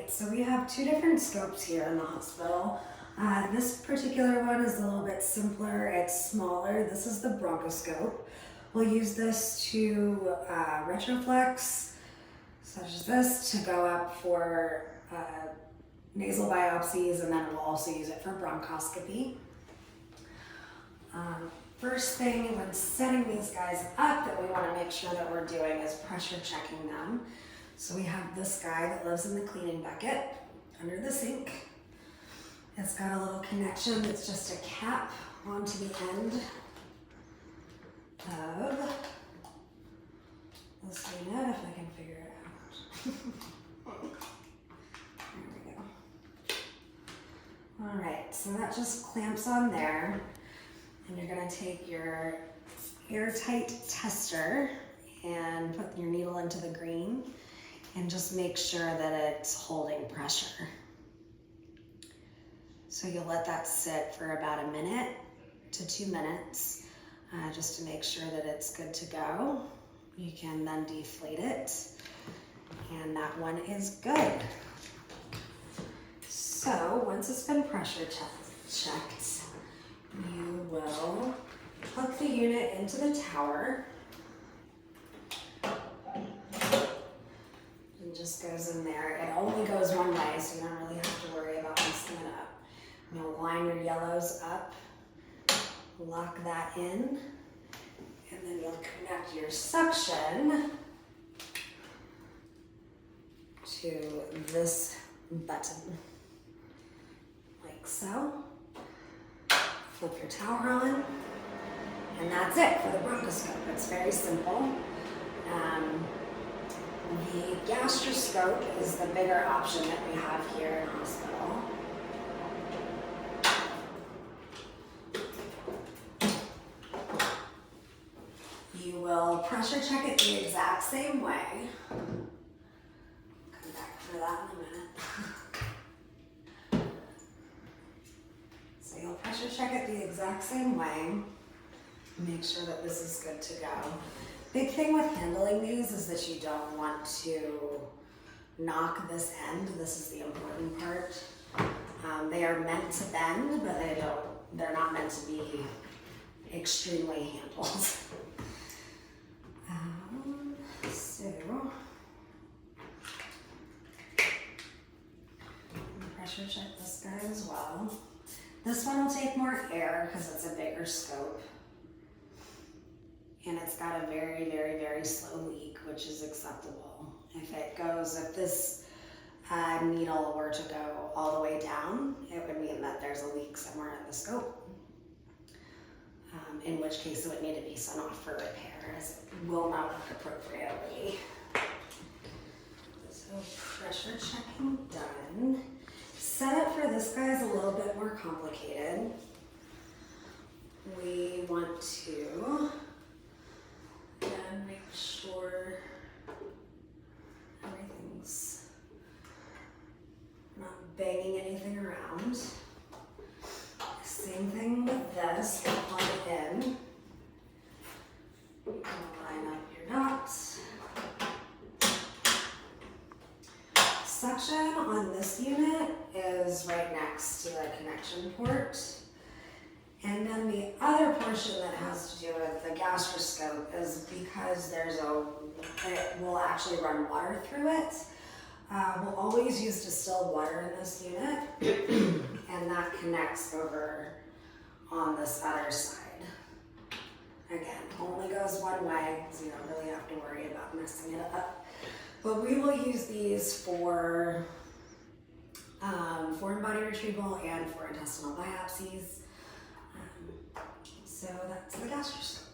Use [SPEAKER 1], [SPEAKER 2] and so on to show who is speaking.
[SPEAKER 1] so we have two different scopes here in the hospital. This particular one is a little bit simpler, it's smaller. This is the Broncoscope. We'll use this to retroflex, such as this, to go up for nasal biopsies, and then we'll also use it for bronchoscopy. First thing when setting these guys up that we want to make sure that we're doing is pressure checking them. So we have this guy that lives in the cleaning bucket under the sink. It's got a little connection that's just a cap onto the end of this unit, if I can figure it out. There we go. All right, so that just clamps on there. And you're gonna take your airtight tester and put your needle into the green and just make sure that it's holding pressure. So you'll let that sit for about 1 minute to 2 minutes, just to make sure that it's good to go. You can then deflate it, and that one is good. So once it's been pressure checked, you will hook the unit into the tower. It just goes in there. It only goes one way, so you don't really have to worry about messing it up. You'll line your yellows up, lock that in, and then you'll connect your suction to this button, like so. Flip your tower on, and that's it for the bronchoscope. It's very simple. The gastroscope is the bigger option that we have here in hospital. You will pressure check it the exact same way. Come back for that in a minute. So you'll pressure check it the exact same way. Make sure that this is good to go. Big thing with handling these is that you don't want to knock this end. This is the important part. They are meant to bend, but they're not meant to be extremely handled. Pressure check this guy as well. This one will take more air because it's a bigger scope. And it's got a very, very, very slow leak, which is acceptable. If this needle were to go all the way down, it would mean that there's a leak somewhere in the scope. In which case it would need to be sent off for repair, as it will not work appropriately. So pressure checking done. Setup for this guy is a little bit more complicated. We want to make sure everything's not banging anything around. Same thing with this, plug it in. Line up your nuts. Suction on this unit is right next to the connection port. And then the other portion that has to do with the gastroscope is because it will actually run water through it. We'll always use distilled water in this unit, and that connects over on this other side. Again, only goes one way, so you don't really have to worry about messing it up. But we will use these for foreign body retrieval and for intestinal biopsies. So that's the gastroscope.